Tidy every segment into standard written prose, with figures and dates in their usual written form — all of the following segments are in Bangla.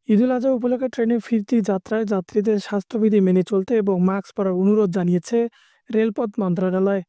ঈদুল আজহা উপলক্ষে ট্রেনে ফিরতি যাত্রায় যাত্রীদের স্বাস্থ্যবিধি মেনে চলতে এবং মাস্ক পরার অনুরোধ জানিয়েছে রেলপথ মন্ত্রণালয়।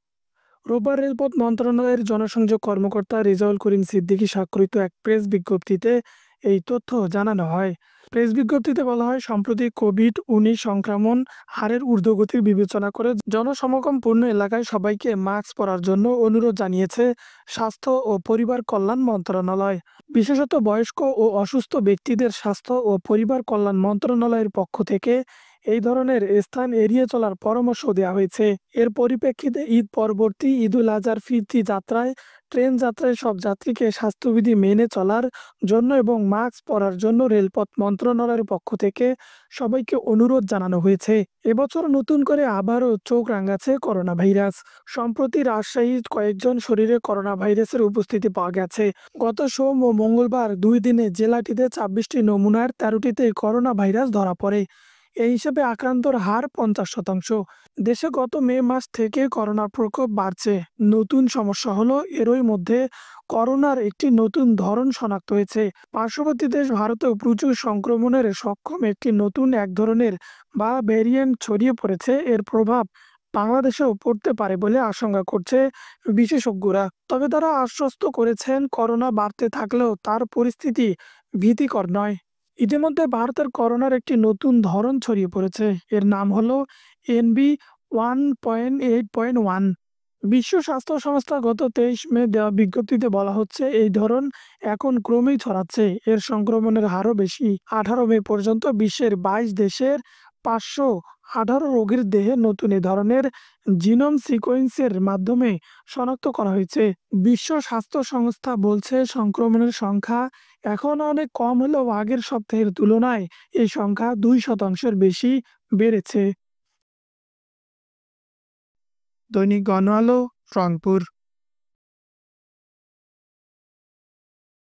রোববার রেলপথ মন্ত্রণালয়ের জনসংযোগ কর্মকর্তা রেজাউল করিম সিদ্দিকী স্বাক্ষরিত এক প্রেস বিজ্ঞপ্তিতে এই তথ্য জানানো হয়। প্রেস বিজ্ঞপ্তিতে বলা হয়, সম্প্রতি কোভিড-19 সংক্রমণ হারের ঊর্ধ্বগতির বিবেচনা করে জনসমাগমপূর্ণ এলাকায় সবাইকে মাস্ক পরার জন্য অনুরোধ জানিয়েছে স্বাস্থ্য ও পরিবার কল্যাণ মন্ত্রণালয়। বিশেষত বয়স্ক ও অসুস্থ ব্যক্তিদের স্বাস্থ্য ও পরিবার কল্যাণ মন্ত্রণালয়ের পক্ষ থেকে এই ধরনের স্থান এড়িয়ে চলার পরামর্শ দেওয়া হয়েছে। এর পরিপ্রেক্ষিতে ঈদ পরবর্তী ঈদুল আজহার ফিরতি যাত্রায় ট্রেন যাত্রায় সব যাত্রীকে স্বাস্থ্যবিধি মেনে চলার জন্য এবং মাস্ক পরার জন্য রেলপথ মন্ত্রণালয়ের পক্ষ থেকে সবাইকে অনুরোধ জানানো হয়েছে। এবছর নতুন করে আবারও চোখ রাঙাচ্ছে করোনা ভাইরাস। সম্প্রতি রাজশাহীর কয়েকজন শরীরে করোনা ভাইরাসের উপস্থিতি পাওয়া গেছে। গত সোম ও মঙ্গলবার ২ দিনে জেলাটিতে ২৬টি নমুনার ১৩টিতে করোনা ভাইরাস ধরা পড়ে। এই হিসেবে আক্রান্তর হার ৫০%। দেশে গত মে মাস থেকে করোনার প্রকোপ বাড়ছে। নতুন সমস্যা হলো, এরই মধ্যে করোনার একটি নতুন ধরন শনাক্ত হয়েছে। পার্শ্ববর্তী দেশ ভারতেও প্রচুর সংক্রমণের সক্ষম একটি নতুন এক ধরনের বা ভ্যারিয়েন্ট ছড়িয়ে পড়েছে। এর প্রভাব বাংলাদেশেও পড়তে পারে বলে আশঙ্কা করছে বিশেষজ্ঞরা। তবে তারা আশ্বস্ত করেছেন, করোনা বাড়তে থাকলেও তার পরিস্থিতি ভীতিকর নয়। ইতিমধ্যে ভারতের করোনার একটি নতুন ধরন ছড়িয়ে পড়েছে। এর নাম হলো NB.1.8.1। বিশ্ব স্বাস্থ্য সংস্থা গত ২৩ মে দেওয়া বিজ্ঞপ্তিতে বলা হচ্ছে, এই ধরন এখন ক্রমেই ছড়াচ্ছে। এর সংক্রমণের হারও বেশি। ১৮ মে পর্যন্ত বিশ্বের ২২ দেশের ৫১৮ রোগীর দেহে নতুন এ ধরনের জিনোম সিকোয়েন্সের মাধ্যমে শনাক্ত করা হয়েছে। বিশ্ব স্বাস্থ্য সংস্থা বলছে, সংক্রমণের সংখ্যা এখন অনেক কম হলেও আগের সপ্তাহের তুলনায় এই সংখ্যা ২% বেশি বেড়েছে। দৈনিক গণআলো, রংপুর।